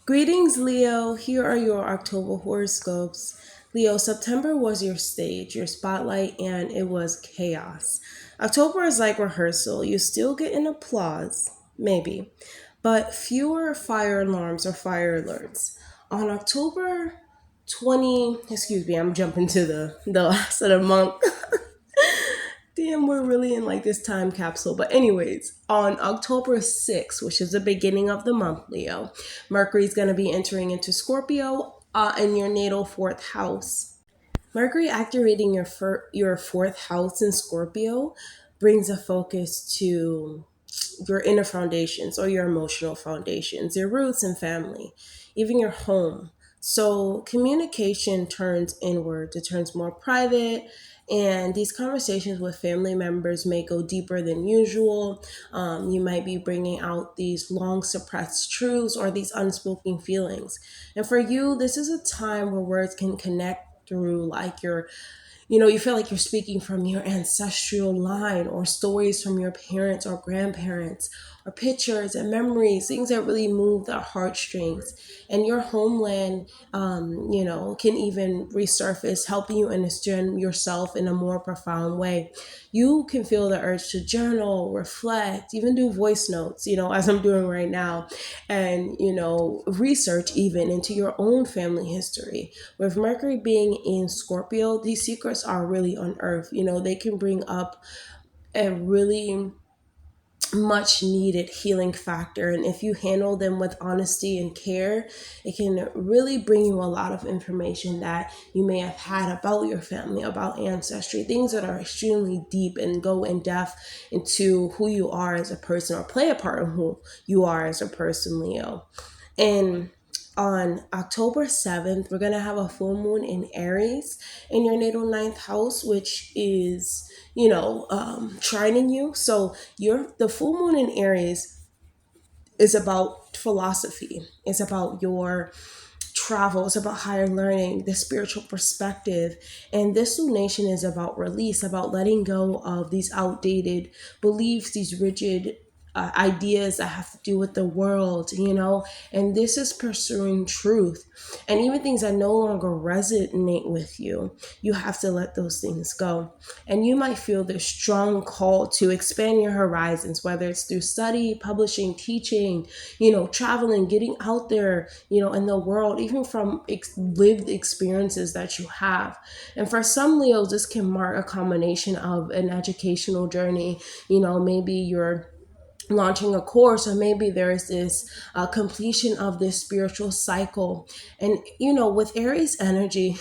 Greetings, Leo. Here are your October horoscopes. Leo, September was your stage, your spotlight, and it was chaos. October is like rehearsal. You still get an applause, maybe, but fewer fire alarms or fire alerts. On October 20, excuse me, I'm jumping to the last of the month. Damn, we're really in like this time capsule. But anyways, on October 6th, which is the beginning of the month, Leo, Mercury's going to be entering into Scorpio in your natal fourth house. Mercury activating your fourth house in Scorpio brings a focus to your inner foundations or your emotional foundations, your roots and family, even your home. So communication turns inward, it turns more private, and these conversations with family members may go deeper than usual. You might be bringing out these long suppressed truths or these unspoken feelings. And for you, this is a time where words can connect through like you feel like you're speaking from your ancestral line or stories from your parents or grandparents or pictures and memories, things that really move the heartstrings. And your homeland, can even resurface, helping you understand yourself in a more profound way. You can feel the urge to journal, reflect, even do voice notes, as I'm doing right now, and, research even into your own family history. With Mercury being in Scorpio, these secrets are really unearthed. They can bring up a really much needed healing factor. And if you handle them with honesty and care, it can really bring you a lot of information that you may have had about your family, about ancestry, things that are extremely deep and go in depth into who you are as a person or play a part in who you are as a person, Leo. And on October 7th, we're going to have a full moon in Aries in your natal ninth house, which is, trining you. So the full moon in Aries is about philosophy. It's about your travel. It's about higher learning, the spiritual perspective. And this lunation is about release, about letting go of these outdated beliefs, these rigid ideas that have to do with the world, and this is pursuing truth. And even things that no longer resonate with you, you have to let those things go. And you might feel this strong call to expand your horizons, whether it's through study, publishing, teaching, traveling, getting out there, in the world, even from lived experiences that you have. And for some Leos, this can mark a combination of an educational journey. Maybe you're launching a course, or maybe there's this completion of this spiritual cycle. And with Aries energy,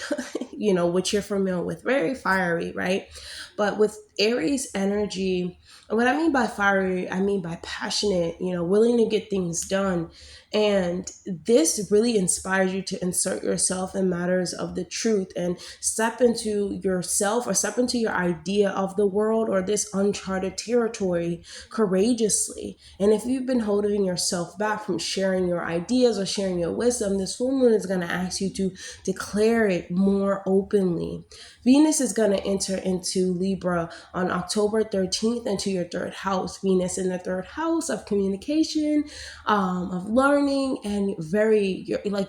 which you're familiar with, very fiery, right? But with Aries energy, what I mean by fiery, I mean by passionate, willing to get things done. And this really inspires you to insert yourself in matters of the truth and step into yourself or step into your idea of the world or this uncharted territory courageously. And if you've been holding yourself back from sharing your ideas or sharing your wisdom, this full moon is going to ask you to declare it more openly. Venus is going to enter into Libra on October 13th into your third house. Venus in the third house of communication, of learning, and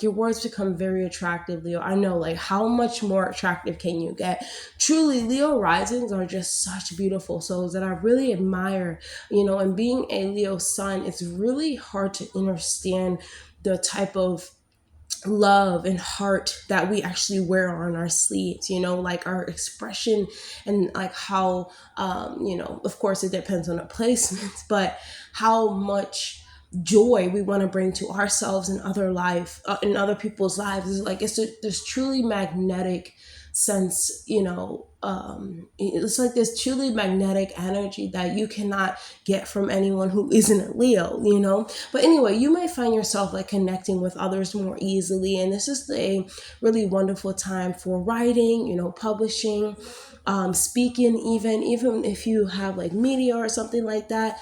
your words become very attractive, Leo. I know, like, how much more attractive can you get? Truly, Leo risings are just such beautiful souls that I really admire, and being a Leo sun, it's really hard to understand the type of love and heart that we actually wear on our sleeves, like our expression, and like how of course it depends on the placement, but how much joy we want to bring to ourselves and in other people's lives is like it's this truly magnetic sense, it's like this truly magnetic energy that you cannot get from anyone who isn't a Leo, but anyway, you might find yourself like connecting with others more easily, and this is a really wonderful time for writing, publishing, speaking, even if you have like media or something like that.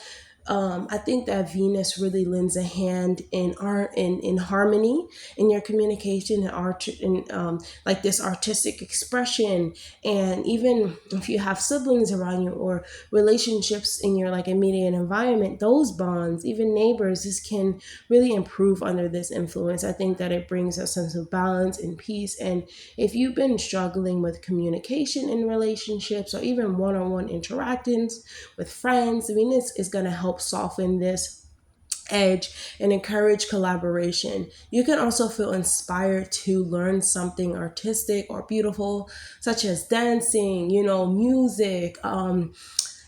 I think that Venus really lends a hand in art, in harmony in your communication and art, and like this artistic expression. And even if you have siblings around you or relationships in your like immediate environment, those bonds, even neighbors, this can really improve under this influence. I think that it brings a sense of balance and peace. And if you've been struggling with communication in relationships or even one-on-one interactions with friends, Venus is going to help soften this edge and encourage collaboration. You can also feel inspired to learn something artistic or beautiful, such as dancing, music,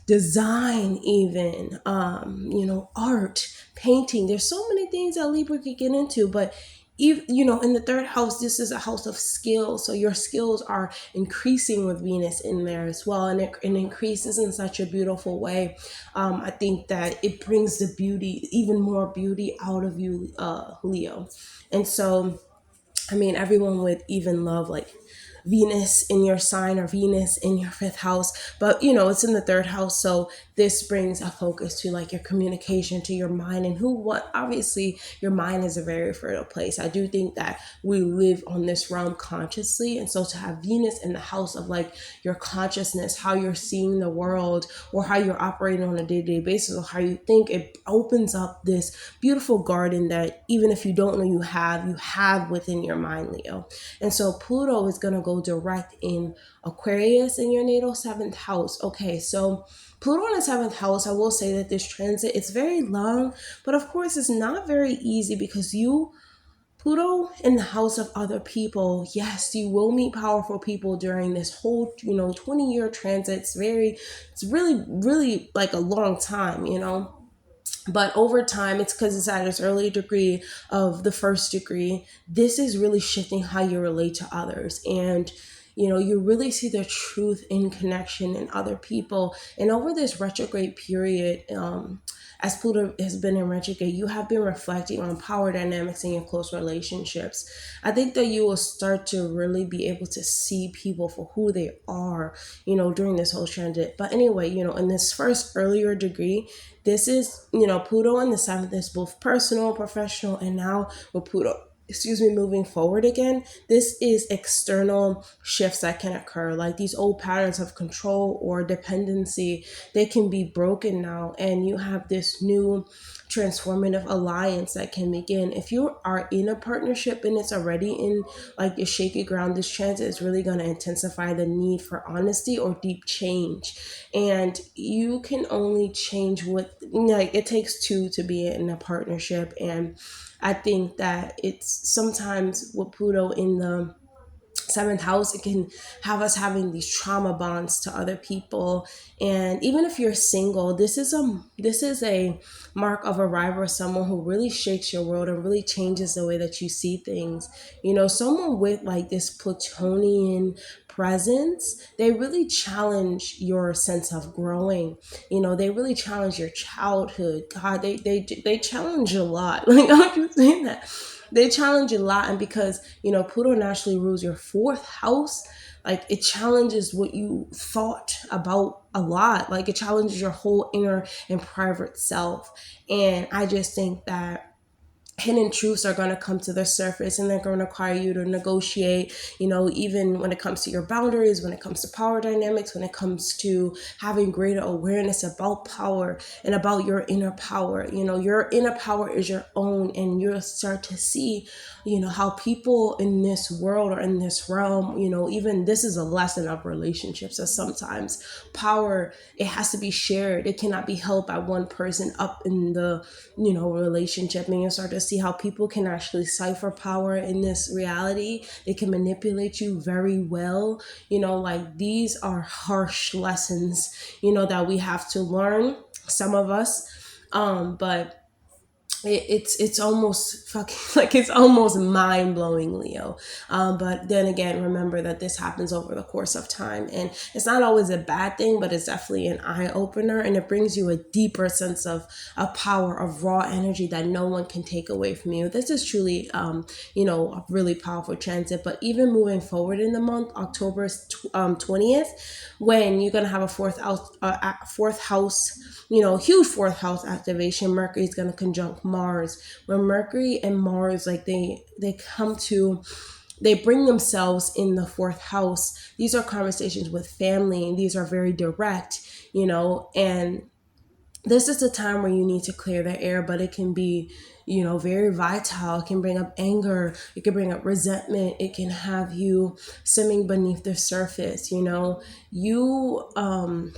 design, even, art, painting. There's so many things that Libra could get into, but in the third house, this is a house of skills. So your skills are increasing with Venus in there as well. And it increases in such a beautiful way. I think that it brings the beauty, even more beauty out of you, Leo. And so, I mean, everyone would even love like Venus in your sign or Venus in your fifth house, but it's in the third house. So this brings a focus to like your communication, to your mind, and what obviously your mind is a very fertile place. I do think that we live on this realm consciously. And so to have Venus in the house of like your consciousness, how you're seeing the world or how you're operating on a day-to-day basis or how you think, it opens up this beautiful garden that even if you don't know you have within your mind, Leo. And so Pluto is going to go direct in Aquarius in your natal seventh house. Okay, so Pluto in the seventh house, I will say that this transit, it's very long, but of course it's not very easy because Pluto in the house of other people, yes, you will meet powerful people during this whole, 20-year transit. It's really, really like a long time. But over time, it's because it's at its early degree of the first degree. This is really shifting how you relate to others. And, you really see the truth in connection in other people. And over this retrograde period, as Pluto has been in retrograde, you have been reflecting on power dynamics in your close relationships. I think that you will start to really be able to see people for who they are, during this whole transit. But anyway, in this first earlier degree, this is, Pluto in the seventh is both personal, professional, and now with Pluto, moving forward again, this is external shifts that can occur. Like these old patterns of control or dependency, they can be broken now, and you have this new transformative alliance that can begin. If you are in a partnership and it's already in like the shaky ground, this transit is really going to intensify the need for honesty or deep change. And you can only change what, like, it takes two to be in a partnership. And I think that it's sometimes with Pluto in the seventh house, it can have us having these trauma bonds to other people. And even if you're single, this is a mark of arrival, someone who really shakes your world and really changes the way that you see things. Someone with like this Plutonian presence, they really challenge your sense of growing. They really challenge your childhood. God, they challenge a lot. Like, I'm just saying that they challenge a lot. And because Pluto naturally rules your fourth house, like it challenges what you thought about a lot. Like it challenges your whole inner and private self. And I just think that hidden truths are going to come to the surface, and they're going to require you to negotiate, even when it comes to your boundaries, when it comes to power dynamics, when it comes to having greater awareness about power and about your inner power. Your inner power is your own, and you'll start to see, how people in this world or in this realm, even this is a lesson of relationships, that sometimes power, it has to be shared. It cannot be held by one person up in the, relationship. And you'll start to see how people can actually cipher power in this reality. They can manipulate you very well. Like these are harsh lessons, that we have to learn, some of us. But it's almost fucking like it's almost mind blowing, Leo. But then again, remember that this happens over the course of time, and it's not always a bad thing, but it's definitely an eye opener, and it brings you a deeper sense of power, of raw energy that no one can take away from you. This is truly, a really powerful transit. But even moving forward in the month, October 20th, when you're gonna have a fourth house, huge fourth house activation. Mercury is gonna conjunct Mars. When Mercury and Mars, like they come to, they bring themselves in the fourth house. These are conversations with family, and these are very direct, and this is a time where you need to clear the air, but it can be, very vital. It can bring up anger. It can bring up resentment. It can have you simming beneath the surface.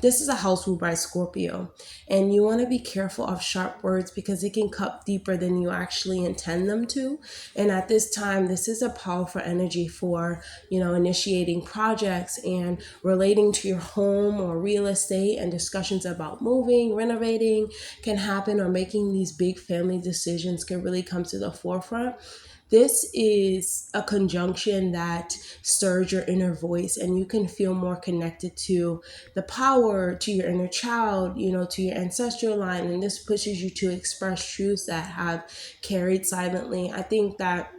This is a house ruled by Scorpio, and you want to be careful of sharp words because it can cut deeper than you actually intend them to. And at this time, this is a powerful energy for, initiating projects and relating to your home or real estate, and discussions about moving, renovating can happen, or making these big family decisions can really come to the forefront. This is a conjunction that stirs your inner voice, and you can feel more connected to the power, to your inner child, to your ancestral line. And this pushes you to express truths that have carried silently. I think that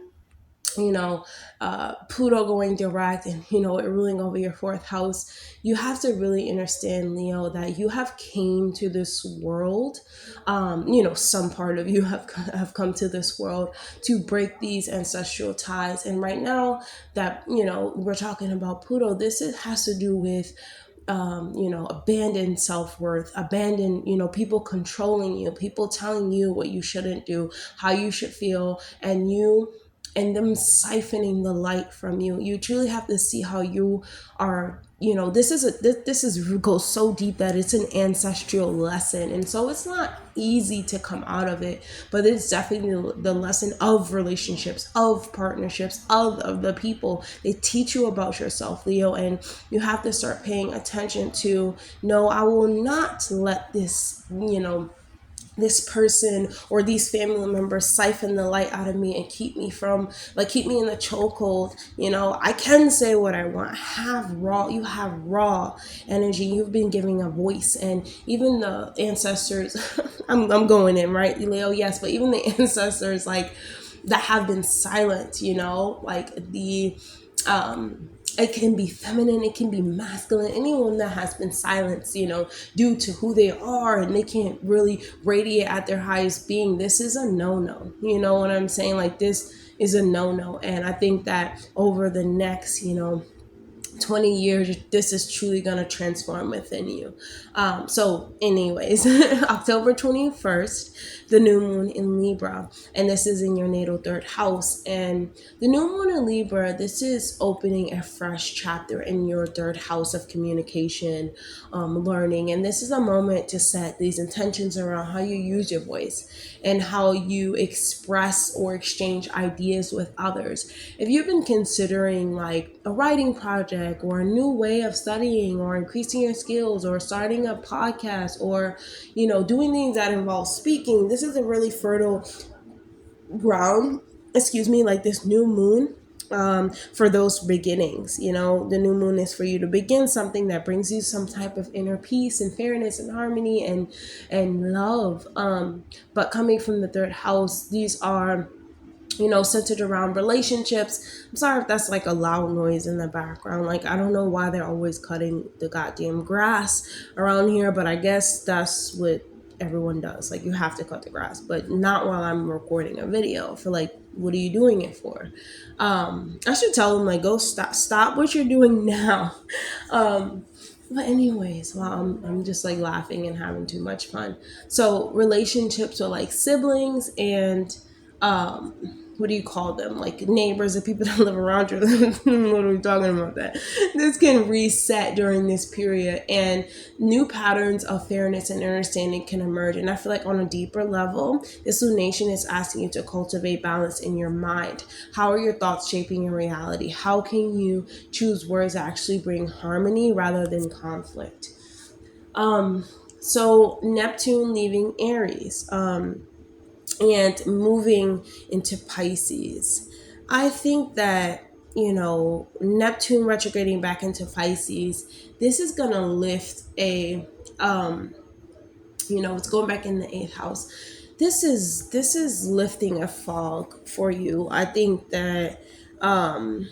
Pluto going direct, and it ruling over your fourth house, you have to really understand, Leo, that you have came to this world. Some part of you have come to this world to break these ancestral ties. And right now that we're talking about Pluto, has to do with abandon self-worth, abandon, people controlling you, people telling you what you shouldn't do, how you should feel, and them siphoning the light from you. You truly have to see how you are. This goes so deep that it's an ancestral lesson, and so it's not easy to come out of it. But it's definitely the lesson of relationships, of partnerships, of the people. They teach you about yourself, Leo, and you have to start paying attention to. No, I will not let this person or these family members siphon the light out of me and keep me in the chokehold. I can say what I want. You have raw energy. You've been giving a voice, and even the ancestors, I'm going in, right, Leo? Yes, but even the ancestors, like, that have been silent, like it can be feminine, it can be masculine, anyone that has been silenced, due to who they are, and they can't really radiate at their highest being. This is a no-no. You know what I'm saying? Like, this is a no-no. And I think that over the next, 20 years, this is truly going to transform within you. So anyways, October 21st, the new moon in Libra, and this is in your natal third house. And the new moon in Libra, this is opening a fresh chapter in your third house of communication, learning. And this is a moment to set these intentions around how you use your voice and how you express or exchange ideas with others. If you've been considering like a writing project or a new way of studying or increasing your skills or starting a podcast or, doing things that involve speaking, this is a really fertile ground, like this new moon, for those beginnings. The new moon is for you to begin something that brings you some type of inner peace and fairness and harmony and love. But coming from the third house, these are centered around relationships. I'm sorry if that's like a loud noise in the background. Like, I don't know why they're always cutting the goddamn grass around here, but I guess that's what everyone does. Like, you have to cut the grass, but not while I'm recording a video. For like, what are you doing it for? I should tell them, like, go stop what you're doing now. But anyways, well, I'm just like laughing and having too much fun. So relationships are like siblings and what do you call them? Like neighbors, the people that live around you. What are we talking about that? This can reset during this period, and new patterns of fairness and understanding can emerge. And I feel like on a deeper level, this lunation is asking you to cultivate balance in your mind. How are your thoughts shaping your reality? How can you choose words that actually bring harmony rather than conflict? So Neptune leaving Aries. and moving into Pisces. I think that, Neptune retrograding back into Pisces, this is going to lift it's going back in the eighth house. This is lifting a fog for you. I think that um,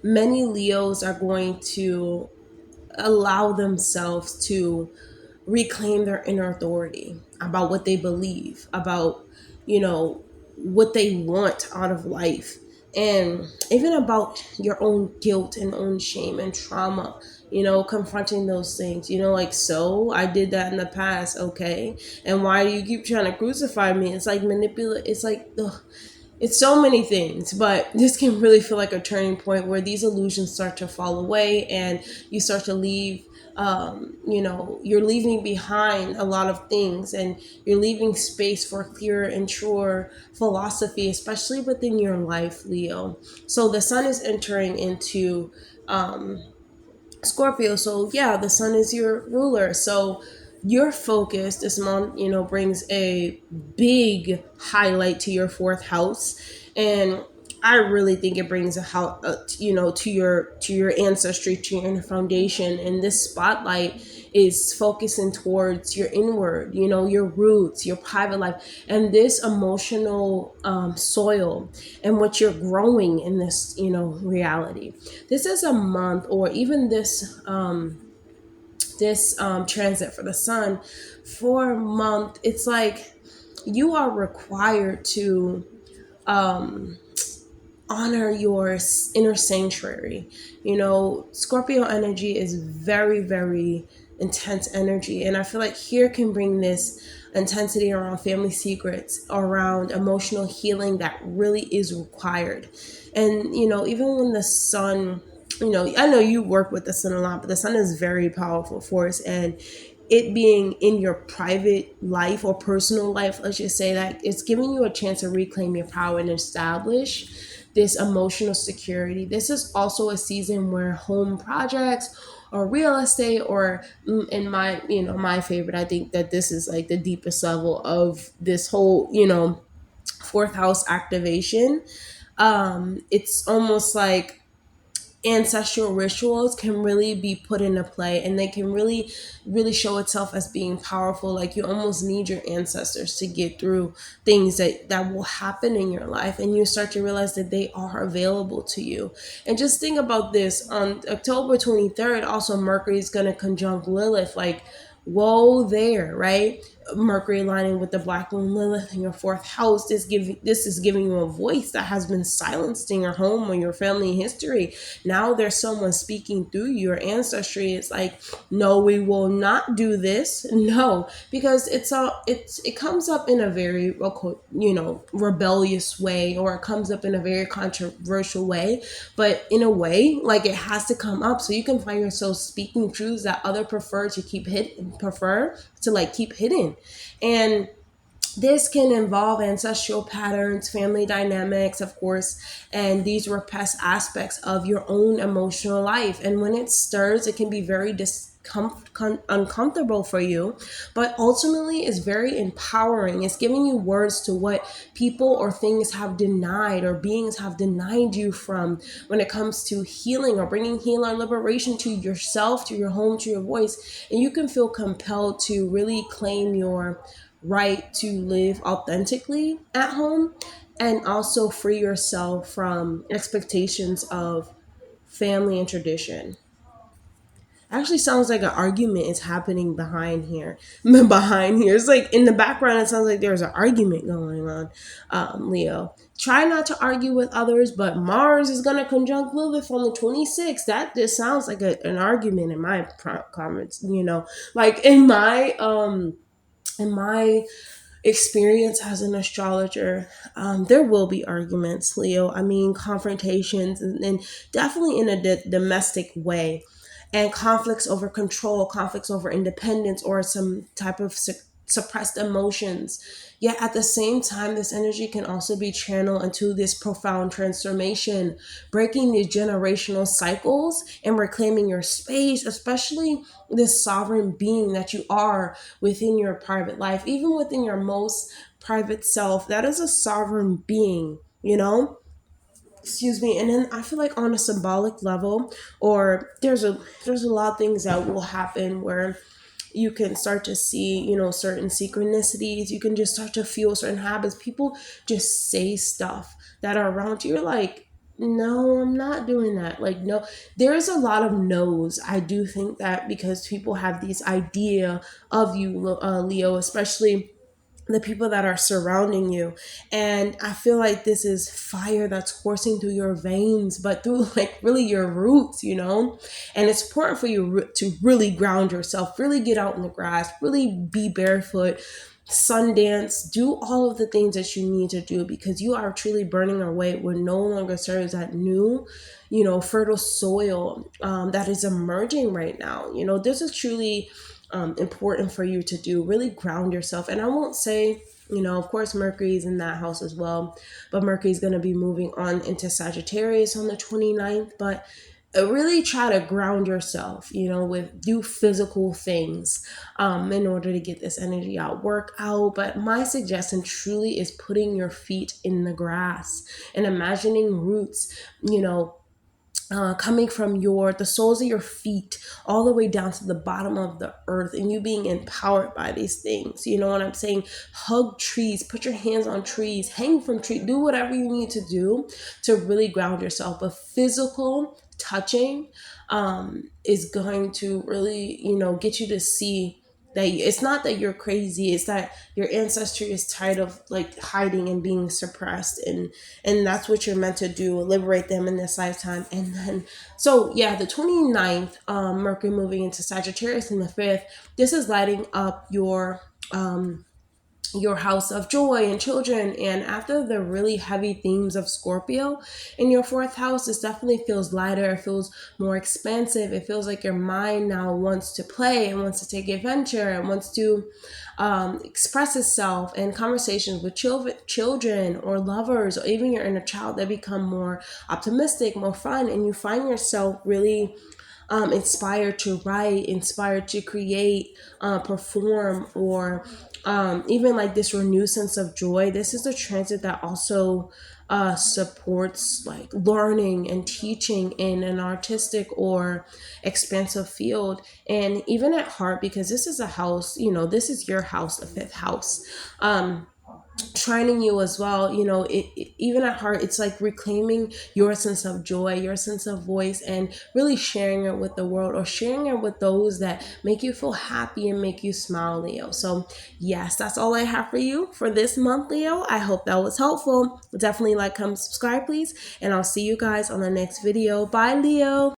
many Leos are going to allow themselves to reclaim their inner authority about what they believe, about, you know, what they want out of life, and even about your own guilt and own shame and trauma, confronting those things, like, so I did that in the past, okay, and why do you keep trying to crucify me? It's like manipulate, it's like, ugh, it's so many things, but this can really feel like a turning point where these illusions start to fall away and you start to leave. You're leaving behind a lot of things, and you're leaving space for clearer and truer philosophy, especially within your life, Leo. So the sun is entering into um, Scorpio. So yeah, the sun is your ruler. So your focus this month, brings a big highlight to your fourth house, and I really think it brings a how to your ancestry, to your foundation, and this spotlight is focusing towards your inward, your roots, your private life, and this emotional soil, and what you're growing in this, reality. This is a month, or even this transit for the sun, for a month, it's like you are required to um honor your inner sanctuary. Scorpio energy is very, very intense energy. And I feel like here can bring this intensity around family secrets, around emotional healing that really is required. And, even when the sun, I know you work with the sun a lot, but the sun is very powerful force. And it being in your private life or personal life, let's just say that it's giving you a chance to reclaim your power and establish this emotional security. This is also a season where home projects or real estate, or in my favorite, I think that this is like the deepest level of this whole, fourth house activation. It's almost like ancestral rituals can really be put into play, and they can really, really show itself as being powerful. Like, you almost need your ancestors to get through things that will happen in your life, and you start to realize that they are available to you. And just think about this: on October 23rd, also Mercury is going to conjunct Lilith. Like, whoa there, right? Mercury aligning with the Black Moon, Lilith in your fourth house. This is giving you a voice that has been silenced in your home or your family history. Now there's someone speaking through your ancestry. It's like, no, we will not do this. No, because it comes up in a very, rebellious way, or it comes up in a very controversial way. But in a way, like, it has to come up so you can find yourself speaking truths that other prefer to, like, keep hidden. And this can involve ancestral patterns, family dynamics, of course, and these repressed aspects of your own emotional life. And when it stirs, it can be very uncomfortable for you, but ultimately is very empowering. It's giving you words to what people or things have denied, or beings have denied you from, when it comes to healing or bringing healing and liberation to yourself, to your home, to your voice. And you can feel compelled to really claim your right to live authentically at home, and also free yourself from expectations of family and tradition. Actually sounds like an argument is happening behind here. Behind here, it's like in the background, it sounds like there's an argument going on. Leo, try not to argue with others, but Mars is going to conjunct Lilith on the 26th. That just sounds like an argument in my comments, like in my experience as an astrologer. There will be arguments, Leo. I mean, confrontations, and definitely in a domestic way, and conflicts over control, conflicts over independence, or some type of suppressed emotions. Yet at the same time, this energy can also be channeled into this profound transformation, breaking these generational cycles and reclaiming your space, especially this sovereign being that you are within your private life, even within your most private self. That is a sovereign being, you know? Excuse me. And then I feel like on a symbolic level, or there's a lot of things that will happen where you can start to see, certain synchronicities. You can just start to feel certain habits. People just say stuff that are around you. You're like, no, I'm not doing that. Like, no, there's a lot of no's. I do think that because people have this idea of you, Leo, especially the people that are surrounding you. And I feel like this is fire that's coursing through your veins, but through like really your roots, and it's important for you to really ground yourself, really get out in the grass, really be barefoot, Sundance, do all of the things that you need to do, because you are truly burning away what no longer serves that new, fertile soil that is emerging right now. This is truly important for you to do. Really ground yourself. And I won't say, of course, Mercury is in that house as well, but Mercury is going to be moving on into Sagittarius on the 29th. But really try to ground yourself, with do physical things in order to get this energy out, work out. But my suggestion truly is putting your feet in the grass and imagining roots, coming from the soles of your feet all the way down to the bottom of the earth, and you being empowered by these things. You know what I'm saying? Hug trees, put your hands on trees, hang from trees, do whatever you need to do to really ground yourself. But physical touching is going to really, get you to see that it's not that you're crazy, it's that your ancestry is tired of like hiding and being suppressed, and that's what you're meant to do, liberate them in this lifetime. And then, so yeah, the 29th, Mercury moving into Sagittarius in the 5th, this is lighting up your house of joy and children. And after the really heavy themes of Scorpio in your 4th house, this definitely feels lighter. It feels more expansive. It feels like your mind now wants to play and wants to take adventure and wants to express itself in conversations with children or lovers, or even your inner child. They become more optimistic, more fun, and you find yourself really inspired to write, inspired to create, perform, or even like this renewed sense of joy. This is a transit that also supports like learning and teaching in an artistic or expansive field. And even at heart, because this is a house, this is your house, the 5th house. Training you as well, even at heart, it's like reclaiming your sense of joy, your sense of voice, and really sharing it with the world, or sharing it with those that make you feel happy and make you smile, Leo. So yes, that's all I have for you for this month, Leo. I hope that was helpful. Definitely like, comment, subscribe, please, and I'll see you guys on the next video. Bye, Leo.